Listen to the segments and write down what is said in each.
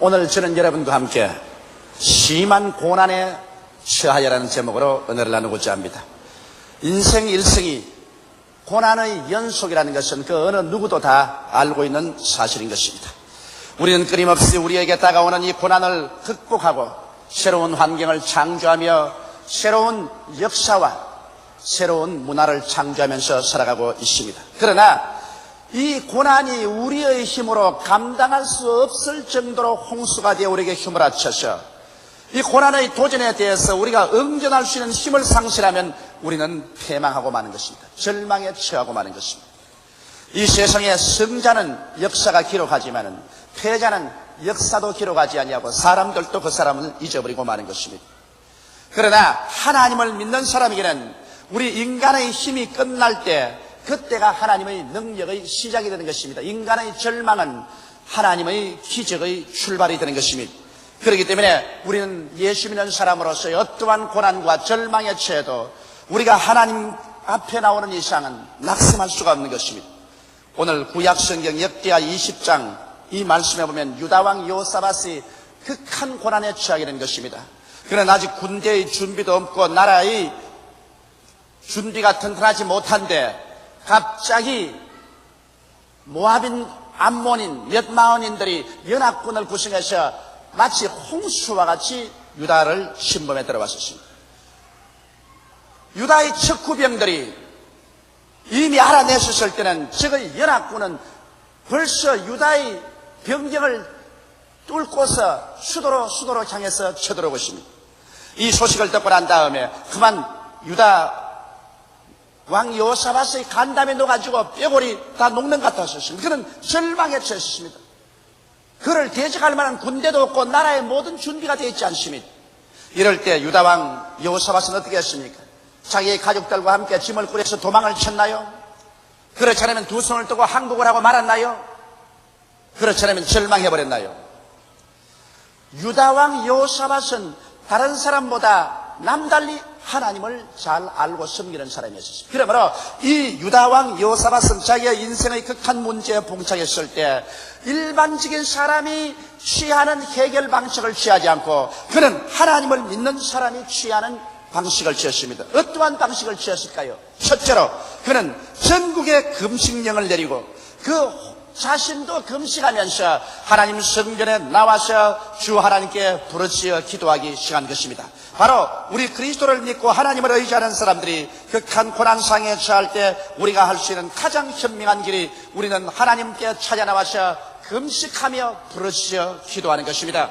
오늘 저는 여러분과 함께 심한 고난에 처하여라는 제목으로 은혜를 나누고자 합니다. 인생 일생이 고난의 연속이라는 것은 그 어느 누구도 다 알고 있는 사실인 것입니다. 우리는 끊임없이 우리에게 다가오는 이 고난을 극복하고 새로운 환경을 창조하며 새로운 역사와 새로운 문화를 창조하면서 살아가고 있습니다. 그러나 이 고난이 우리의 힘으로 감당할 수 없을 정도로 홍수가 되어 우리에게 힘을 합쳐서 이 고난의 도전에 대해서 우리가 응전할 수 있는 힘을 상실하면 우리는 패망하고 마는 것입니다. 절망에 처하고 마는 것입니다. 이 세상에 승자는 역사가 기록하지만은 패자는 역사도 기록하지 아니하고 사람들도 그 사람을 잊어버리고 마는 것입니다. 그러나 하나님을 믿는 사람에게는 우리 인간의 힘이 끝날 때 그때가 하나님의 능력의 시작이 되는 것입니다. 인간의 절망은 하나님의 기적의 출발이 되는 것입니다. 그렇기 때문에 우리는 예수 믿는 사람으로서 어떠한 고난과 절망에 처해도 우리가 하나님 앞에 나오는 이상은 낙심할 수가 없는 것입니다. 오늘 구약성경 역대하 20장 이 말씀에 보면 유다왕 여호사밧이 극한 고난에 처하게 된 것입니다. 그러나 아직 군대의 준비도 없고 나라의 준비가 튼튼하지 못한데 갑자기 모압인 암몬인 몇 마흔인들이 연합군을 구성해서 마치 홍수와 같이 유다를 침범해 들어왔었습니다. 유다의 척후병들이 이미 알아냈었을 때는 저의 연합군은 벌써 유다의 병경을 뚫고서 수도로 향해서 쳐들어오고 있습니다. 이 소식을 듣고 난 다음에 그만 유다 왕 여호사밧의 간담에 넣어가지고 뼈골이 다 녹는 것 같았습니다. 그는 절망에 처했습니다. 그를 대적할 만한 군대도 없고 나라의 모든 준비가 되어 있지 않습니다. 이럴 때 유다 왕 여호사밧은 어떻게 했습니까? 자기의 가족들과 함께 짐을 꾸려서 도망을 쳤나요? 그렇지 않으면 두 손을 뜨고 항복을 하고 말았나요? 그렇지 않으면 절망해버렸나요? 유다 왕 여호사밧은 다른 사람보다 남달리 하나님을 잘 알고 섬기는 사람이었습니다. 그러므로 이 유다왕 여호사밧은 자기의 인생의 극한 문제에 봉착했을 때 일반적인 사람이 취하는 해결 방식을 취하지 않고 그는 하나님을 믿는 사람이 취하는 방식을 취했습니다. 어떠한 방식을 취했을까요? 첫째로 그는 전국에 금식령을 내리고 그 자신도 금식하면서 하나님 성전에 나와서 주 하나님께 부르짖어 기도하기 시작한 것입니다. 바로 우리 그리스도를 믿고 하나님을 의지하는 사람들이 극한 고난상에 처할 때 우리가 할 수 있는 가장 현명한 길이 우리는 하나님께 찾아나와서 금식하며 부르짖어 기도하는 것입니다.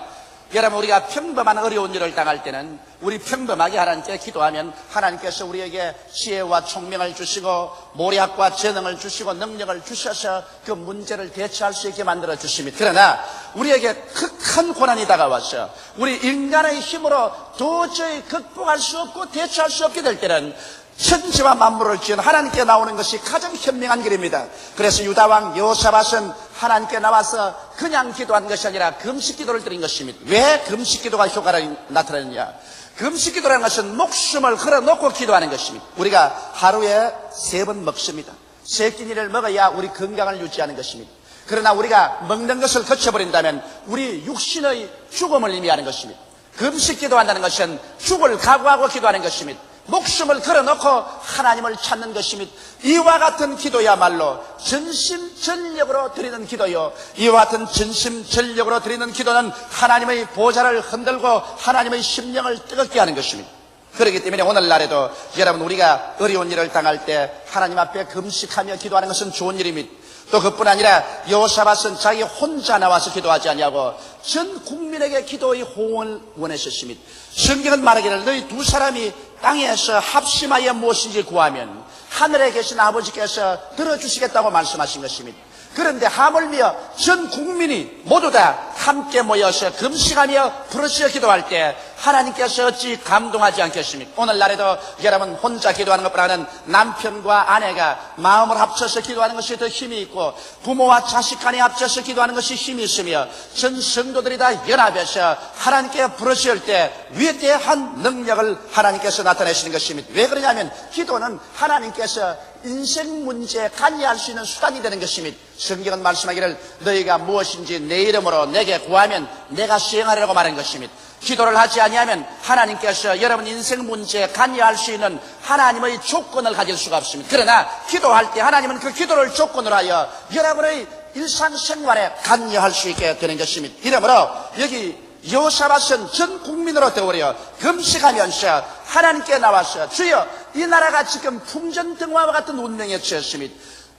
여러분, 우리가 평범한 어려운 일을 당할 때는 우리 평범하게 하나님께 기도하면 하나님께서 우리에게 지혜와 총명을 주시고 모략과 재능을 주시고 능력을 주셔서 그 문제를 대처할 수 있게 만들어 주십니다. 그러나 우리에게 극한 고난이 다가와서 우리 인간의 힘으로 도저히 극복할 수 없고 대처할 수 없게 될 때는 천지와 만물을 지은 하나님께 나오는 것이 가장 현명한 길입니다. 그래서 유다왕 여호사밧은 하나님께 나와서 그냥 기도한 것이 아니라 금식기도를 드린 것입니다. 왜 금식기도가 효과가 나타나느냐? 금식기도라는 것은 목숨을 걸어놓고 기도하는 것입니다. 우리가 하루에 3번 먹습니다. 3끼니를 먹어야 우리 건강을 유지하는 것입니다. 그러나 우리가 먹는 것을 거쳐버린다면 우리 육신의 죽음을 의미하는 것입니다. 금식기도한다는 것은 죽을 각오하고 기도하는 것입니다. 목숨을 걸어놓고 하나님을 찾는 것입니다. 이와 같은 기도야말로 전심전력으로 드리는 기도요, 이와 같은 전심전력으로 드리는 기도는 하나님의 보좌를 흔들고 하나님의 심령을 뜨겁게 하는 것입니다. 그렇기 때문에 오늘날에도 여러분, 우리가 어려운 일을 당할 때 하나님 앞에 금식하며 기도하는 것은 좋은 일입니다. 또 그뿐 아니라 여호사밧은 자기 혼자 나와서 기도하지 아니하고 전 국민에게 기도의 호응을 원했었습니다. 성경은 말하기를 너희 두 사람이 땅에서 합심하여 무엇인지 구하면 하늘에 계신 아버지께서 들어주시겠다고 말씀하신 것입니다. 그런데 하물며 전 국민이 모두 다 함께 모여서 금식하며 부르짖어 기도할 때 하나님께서 어찌 감동하지 않겠습니까? 오늘날에도 여러분, 혼자 기도하는 것보다는 남편과 아내가 마음을 합쳐서 기도하는 것이 더 힘이 있고 부모와 자식 간에 합쳐서 기도하는 것이 힘이 있으며 전 성도들이 다 연합해서 하나님께 부르짖을 때 위대한 능력을 하나님께서 나타내시는 것입니다. 왜 그러냐면 기도는 하나님께서 인생 문제에 관여할 수 있는 수단이 되는 것입니다. 성경은 말씀하기를 너희가 무엇인지 내 이름으로 내게 구하면 내가 시행하리라고 말한 것입니다. 기도를 하지 아니하면 하나님께서 여러분 인생 문제에 관여할 수 있는 하나님의 조건을 가질 수가 없습니다. 그러나 기도할 때 하나님은 그 기도를 조건으로 하여 여러분의 일상생활에 관여할 수 있게 되는 것입니다. 이러므로 여기 여호사밧은 전 국민으로 되어버려 금식하면서 하나님께 나와서 주여 이 나라가 지금 풍전등화와 같은 운명에 처했습니다.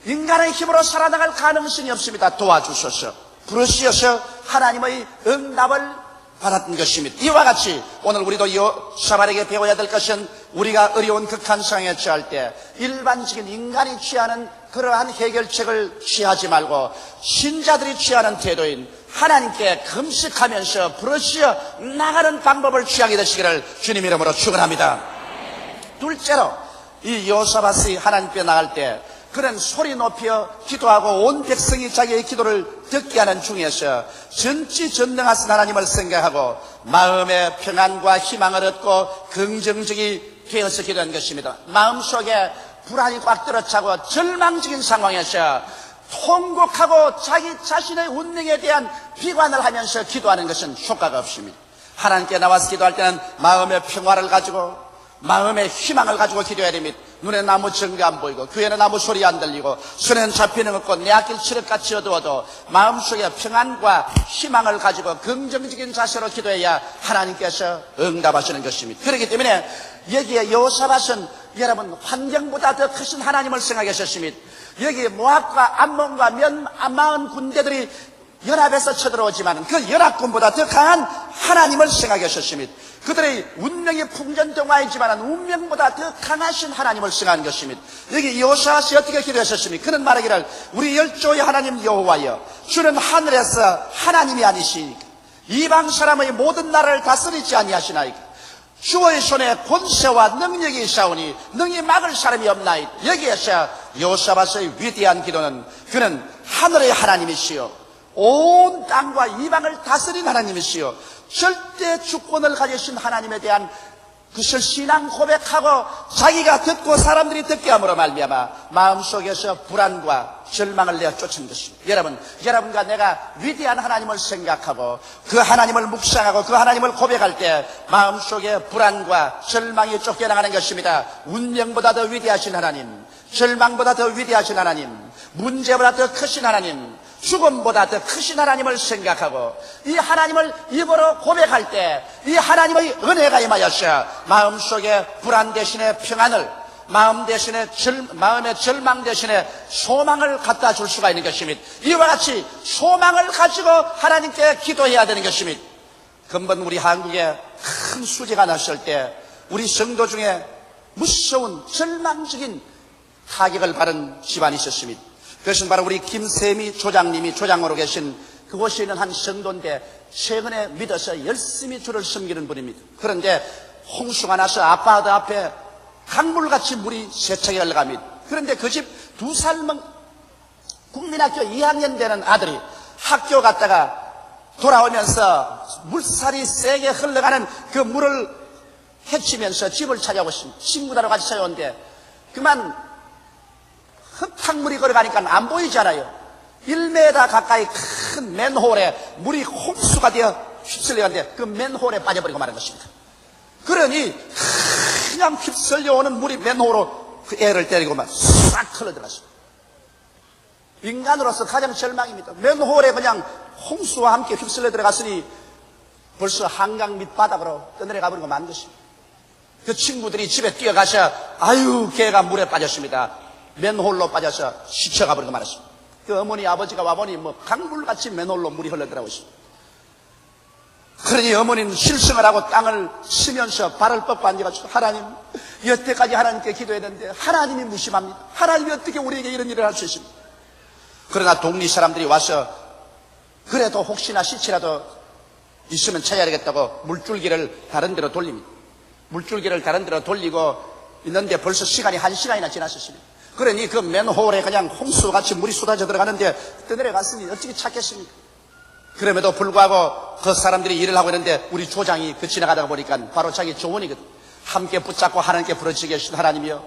인간의 힘으로 살아나갈 가능성이 없습니다. 도와주소서. 부르시어서 하나님의 응답을 받았던 것입니다. 이와 같이 오늘 우리도 여호사밧에게 배워야 될 것은 우리가 어려운 극한 상황에 처할 때 일반적인 인간이 취하는 그러한 해결책을 취하지 말고 신자들이 취하는 태도인 하나님께 금식하면서 부르시어 나가는 방법을 취하게 되시기를 주님 이름으로 축원합니다. 둘째로 이 여호사밧이 하나님께 나갈 때 그는 소리 높여 기도하고 온 백성이 자기의 기도를 듣게 하는 중에서 전지전능하신 하나님을 생각하고 마음의 평안과 희망을 얻고 긍정적이 되어서 기도한 것입니다. 마음속에 불안이 꽉 들어차고 절망적인 상황에서 통곡하고 자기 자신의 운명에 대한 비관을 하면서 기도하는 것은 효과가 없습니다. 하나님께 나와서 기도할 때는 마음의 평화를 가지고 마음의 희망을 가지고 기도해야 됩니다. 눈에 나무 전가 안 보이고 귀에는 아무 소리 안 들리고 손에는 잡히는 없고 내 앞길 칠흑같이 어두워도 마음속에 평안과 희망을 가지고 긍정적인 자세로 기도해야 하나님께서 응답하시는 것입니다. 그렇기 때문에 여기에 여호사밧은 여러분 환경보다 더 크신 하나님을 생각하셨습니다. 여기 모압과 암몬과 마흔 군대들이 연합해서 쳐들어오지만 그 연합군보다 더 강한 하나님을 생각하셨습니다. 그들의 운명이 풍전등화이지만 운명보다 더 강하신 하나님을 생각한 것입니다. 여기 여호사밧이 어떻게 기도하셨습니까? 그는 말하기를 우리 열조의 하나님 여호와여 주는 하늘에서 하나님이 아니시니까 이방 사람의 모든 나라를 다스리지 아니하시나이까 주의 손에 권세와 능력이 있사오니 능히 막을 사람이 없나이다. 여기에서 여호사밧의 위대한 기도는 그는 하늘의 하나님이시여 온 땅과 이방을 다스린 하나님이시여 절대 주권을 가지신 하나님에 대한 그것을 신앙 고백하고 자기가 듣고 사람들이 듣게 함으로 말미암아 마음속에서 불안과 절망을 내어 쫓은 것입니다. 여러분과 내가 위대한 하나님을 생각하고 그 하나님을 묵상하고 그 하나님을 고백할 때 마음속에 불안과 절망이 쫓겨나가는 것입니다. 운명보다 더 위대하신 하나님, 절망보다 더 위대하신 하나님, 문제보다 더 크신 하나님, 죽음보다 더 크신 하나님을 생각하고 이 하나님을 입으로 고백할 때 이 하나님의 은혜가 임하여서 마음속에 불안 대신에 평안을 마음의 절망 대신에 소망을 갖다 줄 수가 있는 것입니다. 이와 같이 소망을 가지고 하나님께 기도해야 되는 것입니다. 근본 우리 한국에 큰 수재가 났을 때 우리 성도 중에 무서운 절망적인 타격을 받은 집안이 있었습니다. 그것은 바로 우리 김세미 조장님이 조장으로 계신 그곳에 있는 한 성도인데 최근에 믿어서 열심히 주를 섬기는 분입니다. 그런데 홍수가 나서 아파트 앞에 강물같이 물이 세차게 흘러갑니다. 그런데 그 집 2살 국민학교 2학년 되는 아들이 학교 갔다가 돌아오면서 물살이 세게 흘러가는 그 물을 헤치면서 집을 찾아오고 있습니다. 친구들하고 같이 찾아오는데 그만 흙탕물이 걸어가니까 안 보이잖아요. 1m 가까이 큰 맨홀에 물이 홍수가 되어 휩쓸려가는데 그 맨홀에 빠져버리고 마는 것입니다. 그러니 그냥 휩쓸려오는 물이 맨홀로 그 애를 때리고 막 싹 흘러들어갔습니다. 인간으로서 가장 절망입니다. 맨홀에 그냥 홍수와 함께 휩쓸려 들어갔으니 벌써 한강 밑바닥으로 떠내려가 버리고 만 것입니다. 그 친구들이 집에 뛰어가서 아유 걔가 물에 빠졌습니다. 맨홀로 빠져서 시쳐가 버리고 말았습니다. 그 어머니 아버지가 와보니 강물같이 맨홀로 물이 흘러들어가고 있습니다. 그러니 어머니는 실성을 하고 땅을 치면서 발을 뻗고 앉아가지고 하나님 여태까지 하나님께 기도해야 되는데 하나님이 무심합니다. 하나님이 어떻게 우리에게 이런 일을 할 수 있습니까? 그러나 동리 사람들이 와서 그래도 혹시나 시치라도 있으면 찾아야 되겠다고 물줄기를 다른 데로 돌립니다. 물줄기를 다른 데로 돌리고 있는데 벌써 시간이 1시간이나 지났었습니다. 그러니 그 맨홀에 그냥 홍수같이 물이 쏟아져 들어가는데 떠내려갔으니 어떻게 찾겠습니까? 그럼에도 불구하고 그 사람들이 일을 하고 있는데 우리 조장이 그 지나가다가 보니까 바로 자기 조언이거든. 함께 붙잡고 하나님께 부르짖게 하신 하나님이여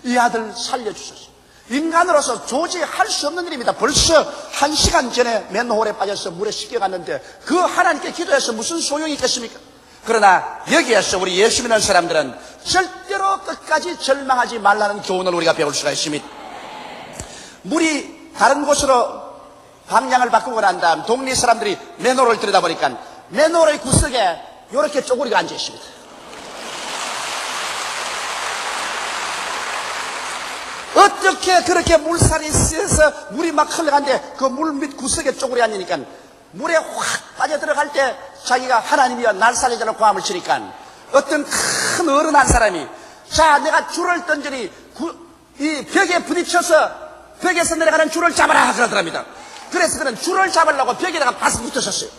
이 아들 살려주소서. 인간으로서 도저히 할 수 없는 일입니다. 벌써 1시간 전에 맨홀에 빠져서 물에 씻겨갔는데 그 하나님께 기도해서 무슨 소용이 있겠습니까? 그러나 여기에서 우리 예수 믿는 사람들은 절대로 끝까지 절망하지 말라는 교훈을 우리가 배울 수가 있습니다. 물이 다른 곳으로 방향을 바꾸고 난 다음 동네 사람들이 맨홀을 들여다보니까 맨홀의 구석에 이렇게 쪼그리가 앉아 있습니다. 어떻게 그렇게 물살이 세서 물이 막 흘러가는데 그 물 밑 구석에 쪼그리 앉으니까 물에 확 빠져들어갈 때 자기가 하나님이여 날 살려달라고 고함을 치니까 어떤 큰 어른 한 사람이 자 내가 줄을 던지니 이 벽에 부딪혀서 벽에서 내려가는 줄을 잡아라 그러더랍니다. 그래서 그는 줄을 잡으려고 벽에다가 바스 붙어섰어요.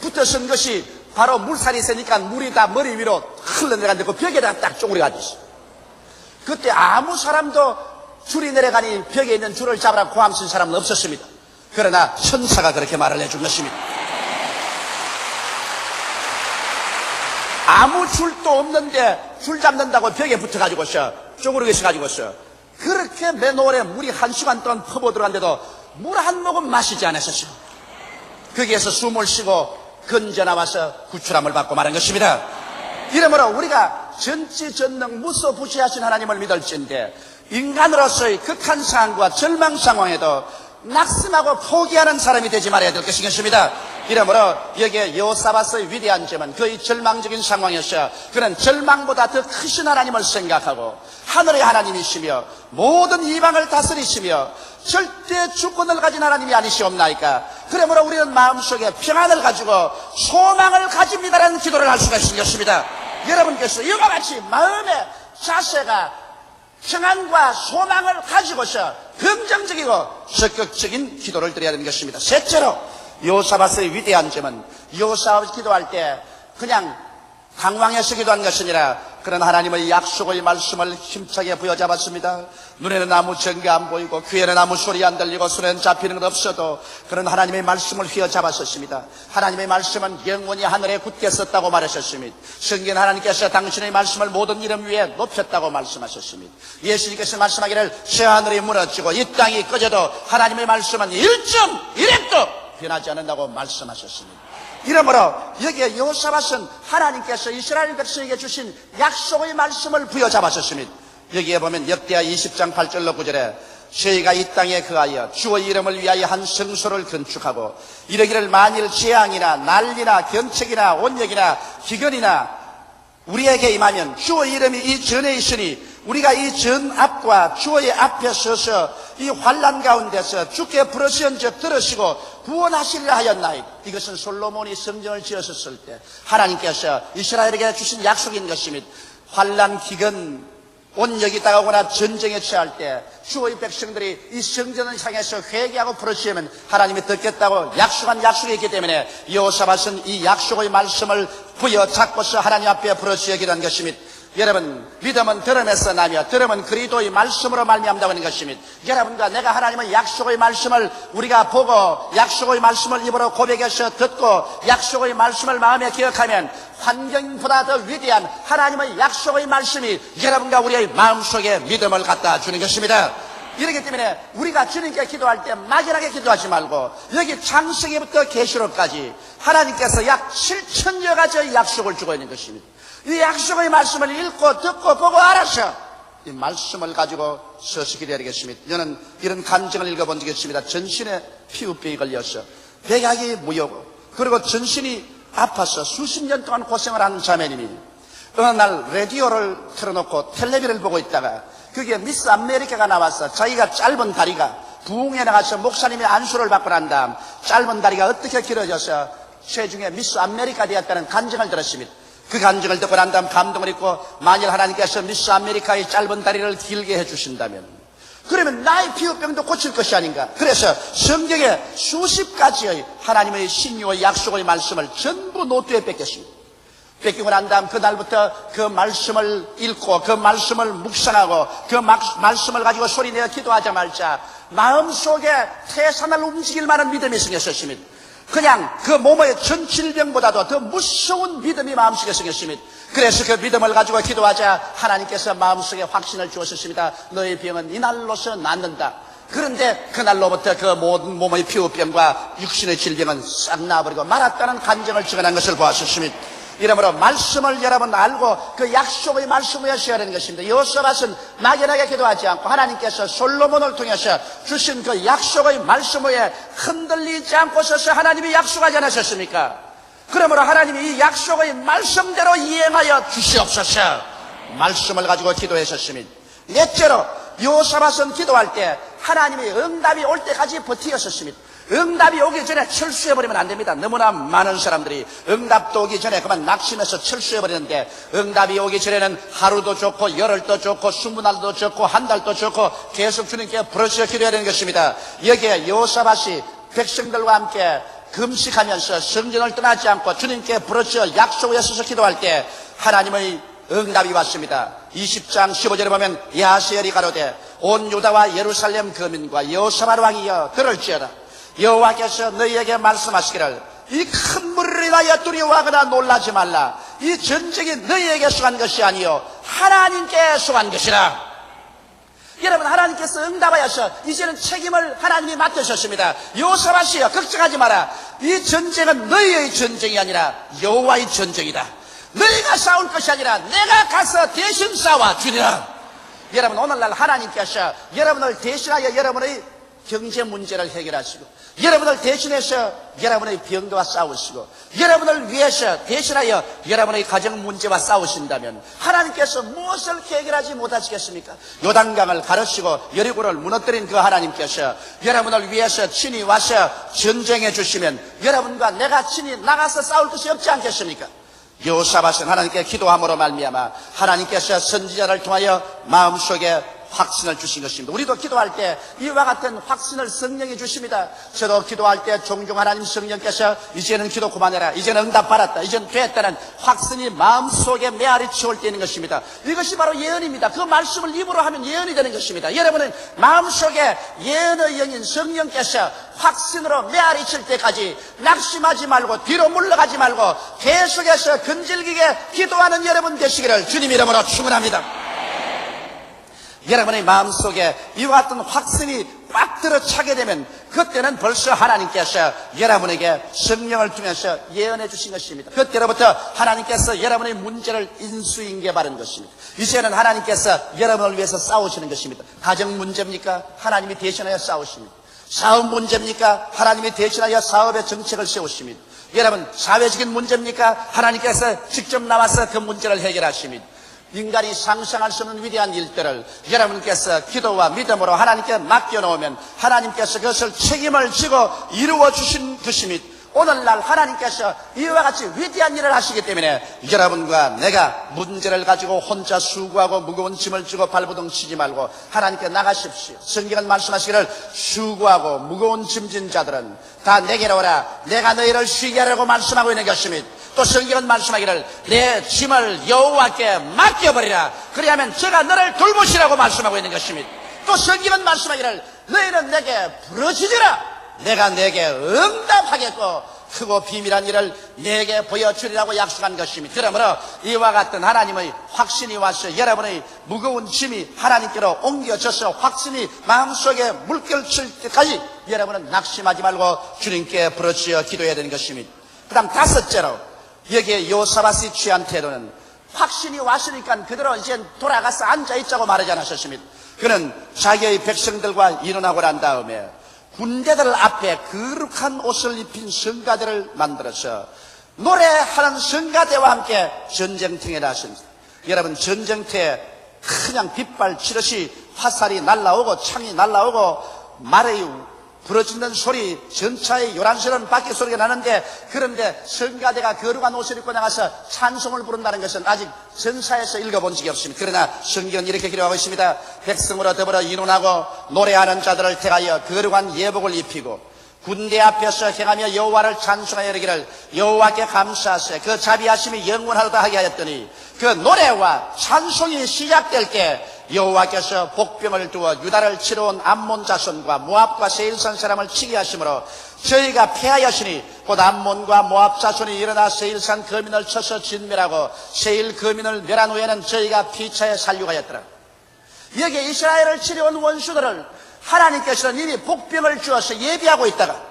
붙어선 것이 바로 물살이 세니까 물이 다 머리 위로 흘러내려가는데 그 벽에다가 딱 쪼그리 앉았어요. 그때 아무 사람도 줄이 내려가니 벽에 있는 줄을 잡으라고 고함 친 사람은 없었습니다. 그러나 천사가 그렇게 말을 해준 것입니다. 아무 줄도 없는데 줄 잡는다고 벽에 붙어가지고서 쪼그리고 있어가지고서 그렇게 맨홀에 물이 1시간 동안 퍼부어들어갔는데도 물 한 모금 마시지 않았었어요. 거기에서 숨을 쉬고 건져 나와서 구출함을 받고 말한 것입니다. 이러므로 우리가 전지전능 무소부지하신 하나님을 믿을진데 인간으로서의 극한 상황과 절망 상황에도 낙심하고 포기하는 사람이 되지 말아야 될 것입니다. 이러므로 여기에 여호사밧의 위대한 점은 그의 절망적인 상황에서 그는 절망보다 더 크신 하나님을 생각하고 하늘의 하나님이시며 모든 이방을 다스리시며 절대 주권을 가진 하나님이 아니시옵나이까. 그러므로 우리는 마음속에 평안을 가지고 소망을 가집니다라는 기도를 할 수가 있는 것입니다. 여러분께서 이와 같이 마음의 자세가 평안과 소망을 가지고서 긍정적이고 적극적인 기도를 드려야 하는 것입니다. 셋째로 여호사밧의 위대한 점은 여호사밧이 기도할 때 그냥 당황해서 기도한 것이 아니라 그런 하나님의 약속의 말씀을 힘차게 부여잡았습니다. 눈에는 아무 증거 안 보이고 귀에는 아무 소리 안 들리고 손에는 잡히는 것 없어도 그런 하나님의 말씀을 휘어잡았었습니다. 하나님의 말씀은 영원히 하늘에 굳게 섰다고 말하셨습니다. 성경 하나님께서 당신의 말씀을 모든 이름 위에 높였다고 말씀하셨습니다. 예수님께서 말씀하기를 새 하늘이 무너지고 이 땅이 꺼져도 하나님의 말씀은 1.1핵도 변하지 않는다고 말씀하셨습니다. 이러므로 여기에 여호사밧은 하나님께서 이스라엘 백성에게 주신 약속의 말씀을 부여잡았습니다. 여기에 보면 역대하 20장 8절로 9절에 저희가 이 땅에 거하여 주의 이름을 위하여 한 성소를 건축하고 이러기를 만일 재앙이나 난리나 경책이나 온역이나 기근이나 우리에게 임하면 주의 이름이 이 전에 있으니 우리가 이 전 앞과 주의 앞에 서서 이 환난 가운데서 주께 부르시은즉 들으시고 구원하시리라 하였나이다. 이것은 솔로몬이 성전을 지었을 때 하나님께서 이스라엘에게 주신 약속인 것입니다. 환난 기근 온역이 다가오거나 전쟁에 처할 때 주의 백성들이 이 성전을 향해서 회개하고 부르시면 하나님이 듣겠다고 약속한 약속이 있기 때문에 여호사밧은 이 약속의 말씀을 부여잡고서 하나님 앞에 부르시어 기도한 것입니다. 여러분, 믿음은 들음에서 나며 들음은 그리스도의 말씀으로 말미암다고 하는 것입니다. 여러분과 내가 하나님의 약속의 말씀을 우리가 보고 약속의 말씀을 입으로 고백해서 듣고 약속의 말씀을 마음에 기억하면 환경보다 더 위대한 하나님의 약속의 말씀이 여러분과 우리의 마음속에 믿음을 갖다 주는 것입니다. 이렇기 때문에 우리가 주님께 기도할 때 막연하게 기도하지 말고 여기 창세기부터 계시록까지 하나님께서 약 7천여 가지의 약속을 주고 있는 것입니다. 이 약속의 말씀을 읽고 듣고 보고 알아서 이 말씀을 가지고 서서 기도해야 되겠습니다. 저는 이런 간증을 읽어본 적이 있습니다. 전신에 피부병이 걸려서 백약이 무효고 그리고 전신이 아파서 수십 년 동안 고생을 하는 자매님이 어느 날 라디오를 틀어놓고 텔레비를 보고 있다가 그게 미스 아메리카가 나와서 자기가 짧은 다리가 부흥에 나가서 목사님의 안수를 받고 난 다음 짧은 다리가 어떻게 길어져서 최중에 미스 아메리카 되었다는 간증을 들었습니다. 그 간증을 듣고 난 다음 감동을 입고 만일 하나님께서 미스 아메리카의 짧은 다리를 길게 해주신다면 그러면 나의 피부병도 고칠 것이 아닌가. 그래서 성경에 수십 가지의 하나님의 신유의 약속의 말씀을 전부 노트에 뺏겼습니다. 뺏기고 난 다음 그날부터 그 말씀을 읽고 그 말씀을 묵상하고 그 말씀을 가지고 소리내어 기도하자마자 마음속에 태산을 움직일 만한 믿음이 생겼었습니다. 그냥 그 몸의 전 질병보다도 더 무서운 믿음이 마음속에 생겼습니다. 그래서 그 믿음을 가지고 기도하자 하나님께서 마음속에 확신을 주셨습니다. 너의 병은 이날로서 낫는다. 그런데 그날로부터 그 모든 몸의 피부병과 육신의 질병은 싹 나버리고 말았다는 간증을 증언한 것을 보았습니다. 이러므로 말씀을 여러분 알고 그 약속의 말씀을 하셔야 되는 것입니다. 여호사밧은 막연하게 기도하지 않고 하나님께서 솔로몬을 통해서 주신 그 약속의 말씀 위에 흔들리지 않고 서서 하나님이 약속하지 않으셨습니까? 그러므로 하나님이 이 약속의 말씀대로 이행하여 주시옵소서. 말씀을 가지고 기도하셨습니다. 넷째로 여호사밧은 기도할 때 하나님의 응답이 올 때까지 버티었습니다. 응답이 오기 전에 철수해버리면 안 됩니다. 너무나 많은 사람들이 응답도 오기 전에 그만 낙심해서 철수해버리는데, 응답이 오기 전에는 하루도 좋고 열흘도 좋고 20날도 좋고 한 달도 좋고 계속 주님께 부르짖어 기도해야 되는 것입니다. 여기에 여호사밧이 백성들과 함께 금식하면서 성전을 떠나지 않고 주님께 부르짖어 약속에 서서 기도할 때 하나님의 응답이 왔습니다. 20장 15절에 보면 야하시엘이 가로되 온 유다와 예루살렘 거민과 여호사밧 왕이여 들을지어다. 여호와께서 너희에게 말씀하시기를 이 큰 물을 인하여 두려워하거나 놀라지 말라. 이 전쟁이 너희에게 속한 것이 아니요 하나님께 속한 것이라. 여러분, 하나님께서 응답하여서 이제는 책임을 하나님이 맡으셨습니다. 여호사밧이여 걱정하지 마라. 이 전쟁은 너희의 전쟁이 아니라 여호와의 전쟁이다. 너희가 싸울 것이 아니라 내가 가서 대신 싸워 주리라. 여러분, 오늘날 하나님께서 여러분을 대신하여 여러분의 경제 문제를 해결하시고, 여러분을 대신해서 여러분의 병과 싸우시고, 여러분을 위해서 대신하여 여러분의 가정 문제와 싸우신다면 하나님께서 무엇을 해결하지 못하시겠습니까? 요단강을 가르시고 여리고를 무너뜨린 그 하나님께서 여러분을 위해서 친히 와서 전쟁해 주시면 여러분과 내가 친히 나가서 싸울 것이 없지 않겠습니까? 여호사밧은 하나님께 기도함으로 말미암아 하나님께서 선지자를 통하여 마음속에 확신을 주신 것입니다. 우리도 기도할 때 이와 같은 확신을 성령이 주십니다. 저도 기도할 때 종종 하나님 성령께서 이제는 기도 그만해라, 이제는 응답 받았다, 이제는 됐다는 확신이 마음속에 메아리 치울 때 있는 것입니다. 이것이 바로 예언입니다. 그 말씀을 입으로 하면 예언이 되는 것입니다. 여러분은 마음속에 예언의 영인 성령께서 확신으로 메아리 칠 때까지 낙심하지 말고 뒤로 물러가지 말고 계속해서 근질기게 기도하는 여러분 되시기를 주님 이름으로 축원합니다. 여러분의 마음속에 이와 같은 확신이 꽉 들어차게 되면 그때는 벌써 하나님께서 여러분에게 성령을 통해서 예언해 주신 것입니다. 그때로부터 하나님께서 여러분의 문제를 인수인계 바른 것입니다. 이제는 하나님께서 여러분을 위해서 싸우시는 것입니다. 가정 문제입니까? 하나님이 대신하여 싸우십니다. 사업 문제입니까? 하나님이 대신하여 사업의 정책을 세우십니다. 여러분, 사회적인 문제입니까? 하나님께서 직접 나와서 그 문제를 해결하십니다. 인간이 상상할 수 없는 위대한 일들을 여러분께서 기도와 믿음으로 하나님께 맡겨놓으면 하나님께서 그것을 책임을 지고 이루어 주신 것입니다. 오늘날 하나님께서 이와 같이 위대한 일을 하시기 때문에 여러분과 내가 문제를 가지고 혼자 수고하고 무거운 짐을 지고 발버둥 치지 말고 하나님께 나가십시오. 성경은 말씀하시기를 수고하고 무거운 짐진 자들은 다 내게로 오라, 내가 너희를 쉬게 하려고 말씀하고 있는 것입니다. 또 성경은 말씀하기를 내 짐을 여호와께 맡겨버리라, 그리하면 제가 너를 돌보시라고 말씀하고 있는 것입니다. 또 성경은 말씀하기를 너희는 내게 부르짖으라, 내가 내게 응답하겠고 크고 비밀한 일을 내게 보여주리라고 약속한 것입니다. 그러므로 이와 같은 하나님의 확신이 와서 여러분의 무거운 짐이 하나님께로 옮겨져서 확신이 마음속에 물결칠 때까지 여러분은 낙심하지 말고 주님께 부르짖어 기도해야 되는 것입니다. 그 다음 다섯째로, 여기에 여호사밧이 취한 태도는 확신이 왔으니까 그대로 이제 돌아가서 앉아있자고 말하지 않으셨습니다. 그는 자기의 백성들과 일어나고 난 다음에 군대들 앞에 거룩한 옷을 입힌 성가대를 만들어서 노래하는 성가대와 함께 전쟁터에 나섰습니다. 여러분, 전쟁터에 그냥 빗발 치듯이 화살이 날라오고 창이 날라오고 말의 부러지는 소리, 전차의 요란스러운 바퀴 소리가 나는데, 그런데 성가대가 거룩한 옷을 입고 나가서 찬송을 부른다는 것은 아직 전사에서 읽어본 적이 없습니다. 그러나 성경은 이렇게 기록하고 있습니다. 백성으로 더불어 인원하고 노래하는 자들을 택하여 거룩한 예복을 입히고 군대 앞에서 행하며 여호와를 찬송하여 이르기를 여호와께 감사하세 그 자비하심이 영원하도다 하게 하였더니, 그 노래와 찬송이 시작될 때 여호와께서 복병을 두어 유다를 치러 온 암몬 자손과 모압과 세일산 사람을 치게 하심으로 저희가 패하였으니 곧 암몬과 모압 자손이 일어나 세일산 거민을 쳐서 진멸하고 세일 거민을 멸한 후에는 저희가 피차에 살육하였더라. 여기에 이스라엘을 치러 온 원수들을 하나님께서는 이미 복병을 주어서 예비하고 있다가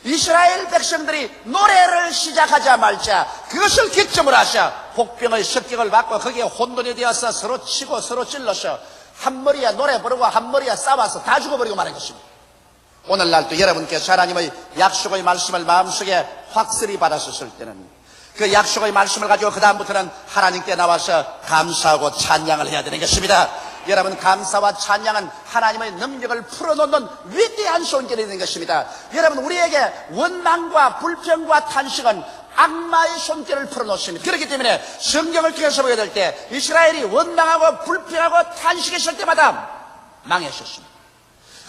이스라엘 백성들이 노래를 시작하자마자 그것을 기점으로 하셔 복병의 습격을 받고 거기에 혼돈이 되어서 서로 치고 서로 찔러서 한 머리에 노래 부르고 한 머리에 싸워서 다 죽어버리고 마는 것입니다. 오늘날도 여러분께서 하나님의 약속의 말씀을 마음속에 확실히 받았을 때는 그 약속의 말씀을 가지고 그 다음부터는 하나님께 나와서 감사하고 찬양을 해야 되는 것입니다. 여러분, 감사와 찬양은 하나님의 능력을 풀어놓는 위대한 손길이 되는 것입니다. 여러분, 우리에게 원망과 불평과 탄식은 악마의 손길을 풀어놓습니다. 그렇기 때문에 성경을 통해서 보게 될 때 이스라엘이 원망하고 불평하고 탄식했을 때마다 망했었습니다.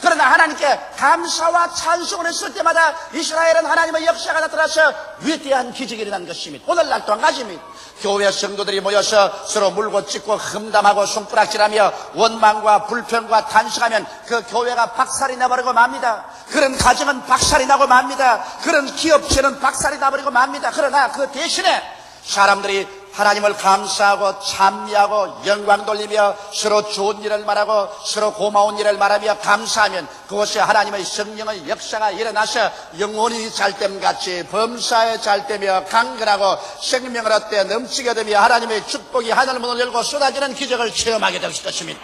그러나 하나님께 감사와 찬송을 했을 때마다 이스라엘은 하나님의 역사가 나타나서 위대한 기적이 일어난 것입니다. 오늘날 또한 가지입니다. 교회 성도들이 모여서 서로 물고 찢고 흠담하고 손가락질하며 원망과 불평과 탄식하면 그 교회가 박살이 나버리고 맙니다. 그런 가정은 박살이 나고 맙니다. 그런 기업체는 박살이 나버리고 맙니다. 그러나 그 대신에 사람들이 하나님을 감사하고 찬미하고 영광 돌리며 서로 좋은 일을 말하고 서로 고마운 일을 말하며 감사하면 그것이 하나님의 성령의 역사가 일어나서 영혼이 잘됨같이 범사에 잘되며 강건하고 생명을 얻되 넘치게 되며 하나님의 축복이 하늘문을 열고 쏟아지는 기적을 체험하게 될 것입니다.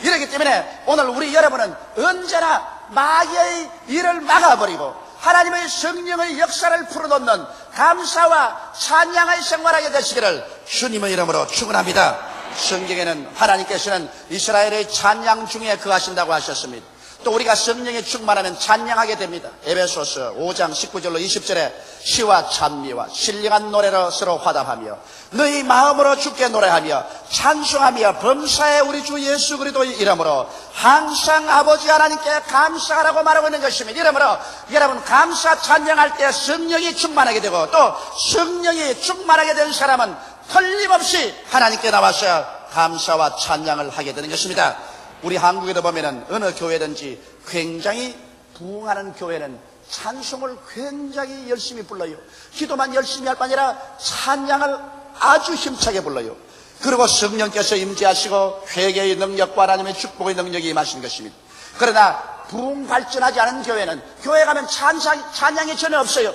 이렇기 때문에 오늘 우리 여러분은 언제나 마귀의 일을 막아버리고 하나님의 성령의 역사를 풀어놓는 감사와 찬양의 생활하게 되시기를 주님의 이름으로 축원합니다. 성경에는 하나님께서는 이스라엘의 찬양 중에 거하신다고 하셨습니다. 또 우리가 성령에 충만하면 찬양하게 됩니다. 에베소서 5장 19절로 20절에 시와 찬미와 신령한 노래로 서로 화답하며 너희 마음으로 주께 노래하며 찬송하며 범사에 우리 주 예수 그리스도의 이름으로 항상 아버지 하나님께 감사하라고 말하고 있는 것입니다. 이러므로 여러분 감사 찬양할 때 성령이 충만하게 되고 또 성령이 충만하게 된 사람은 틀림없이 하나님께 나와서 감사와 찬양을 하게 되는 것입니다. 우리 한국에도 보면은 어느 교회든지 굉장히 부흥하는 교회는 찬송을 굉장히 열심히 불러요. 기도만 열심히 할 뿐 아니라 찬양을 아주 힘차게 불러요. 그리고 성령께서 임재하시고 회개의 능력과 하나님의 축복의 능력이 임하신 것입니다. 그러나 부흥 발전하지 않은 교회는 교회 가면 찬양이 전혀 없어요.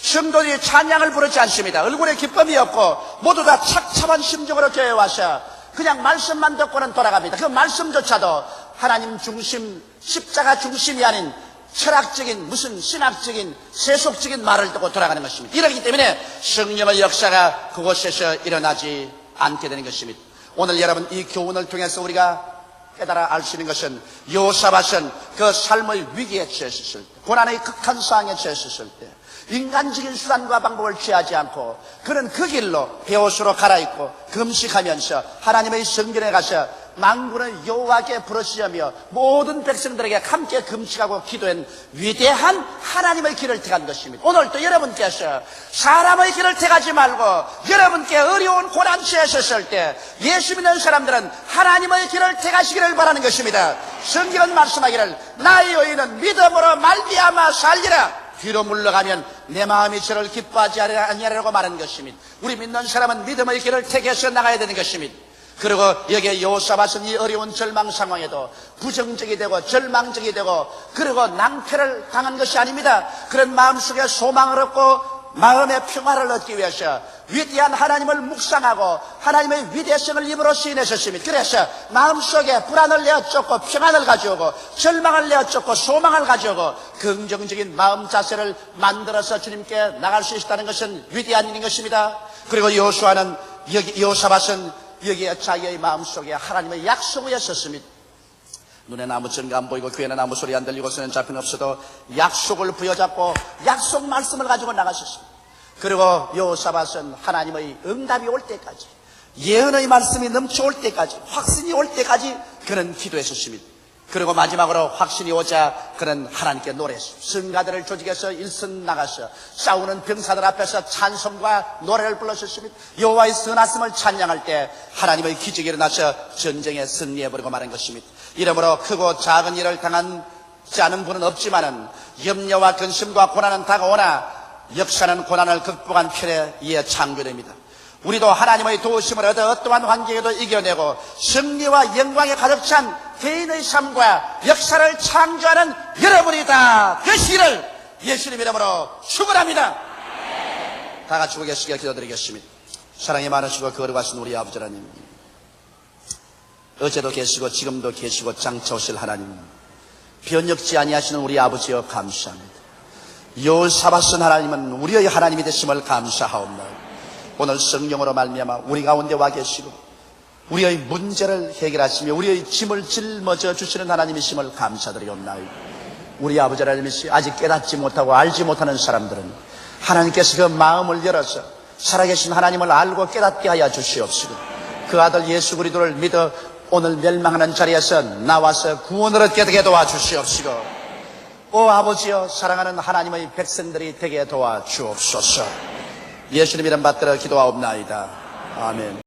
성도들이 찬양을 부르지 않습니다. 얼굴에 기쁨이 없고 모두 다 착잡한 심정으로 교회에 와서 그냥 말씀만 듣고는 돌아갑니다. 그 말씀조차도 하나님 중심, 십자가 중심이 아닌 철학적인 무슨 신학적인 세속적인 말을 듣고 돌아가는 것입니다. 이러기 때문에 성령의 역사가 그곳에서 일어나지 않게 되는 것입니다. 오늘 여러분 이 교훈을 통해서 우리가 깨달아 알 수 있는 것은 여호사밧은 그 삶의 위기에 처했을 때, 고난의 극한 상황에 처했을 때 인간적인 수단과 방법을 취하지 않고 그는 그 길로 베옷으로 갈아입고 금식하면서 하나님의 성전에 가서 만군의 여호와께 부르시며 모든 백성들에게 함께 금식하고 기도한 위대한 하나님의 길을 택한 것입니다. 오늘도 여러분께서 사람의 길을 택하지 말고 여러분께 어려운 고난 처했을 때 예수 믿는 사람들은 하나님의 길을 택하시기를 바라는 것입니다. 성경은 말씀하기를 나의 의인은 믿음으로 말미암아 살리라. 뒤로 물러가면 내 마음이 저를 기뻐하지 아니하리라고 말하는 것입니다. 우리 믿는 사람은 믿음의 길을 택해서 나가야 되는 것입니다. 그리고 여기에 여호사밧은 이 어려운 절망 상황에도 부정적이 되고 절망적이 되고 그리고 낭패를 당한 것이 아닙니다. 그런 마음속에 소망을 얻고 마음의 평화를 얻기 위해서 위대한 하나님을 묵상하고 하나님의 위대성을 입으로 시인하셨습니다. 그래서 마음속에 불안을 내어쫓고 평안을 가져오고 절망을 내어쫓고 소망을 가져오고 긍정적인 마음 자세를 만들어서 주님께 나갈 수 있다는 것은 위대한 일인 것입니다. 그리고 여호사밧은 여기에 자기의 마음속에 하나님의 약속을 했었습니다. 눈에는 아무 증거 안 보이고 귀에는 아무 소리 안 들리고 손에는 잡힌 없어도 약속을 부여잡고 약속 말씀을 가지고 나가셨습니다. 그리고 여호사밧은 하나님의 응답이 올 때까지 예언의 말씀이 넘쳐올 때까지 확신이 올 때까지 그는 기도했었습니다. 그리고 마지막으로 확신이 오자 그는 하나님께 노래했습니다. 승가들을 조직해서 일선 나가서 싸우는 병사들 앞에서 찬송과 노래를 불렀습니다. 여호와의 선하심을 찬양할 때 하나님의 기적이 일어나서 전쟁에 승리해버리고 말한 것입니다. 이러므로 크고 작은 일을 당하지 않은 분은 없지만은 염려와 근심과 고난은 다가오나 역사는 고난을 극복한 편에 의해 창조됩니다. 우리도 하나님의 도우심을 얻어 어떠한 환경에도 이겨내고 승리와 영광에 가득 찬 개인의 삶과 역사를 창조하는 여러분이 다 되시기를 예수님 이름으로 축원합니다. 다 같이 고개숙여 기도드리겠습니다. 사랑이 많으시고 거룩하신 우리 아버지 하나님, 어제도 계시고 지금도 계시고 장차 오실 하나님, 변혁지 아니하시는 우리 아버지여 감사합니다. 여호사밧선 하나님은 우리의 하나님이 되심을 감사하옵나이다. 오늘 성령으로 말미암아 우리 가운데 와 계시고 우리의 문제를 해결하시며 우리의 짐을 짊어져 주시는 하나님이심을 감사드리옵나이다. 우리 아버지 하나님이시 아직 깨닫지 못하고 알지 못하는 사람들은 하나님께서 그 마음을 열어서 살아계신 하나님을 알고 깨닫게 하여 주시옵시고 그 아들 예수 그리스도를 믿어 오늘 멸망하는 자리에서 나와서 구원을 얻게 되게 도와주시옵시고, 오 아버지여, 사랑하는 하나님의 백성들이 되게 도와주옵소서. 예수님 이름 받들어 기도하옵나이다. 아멘.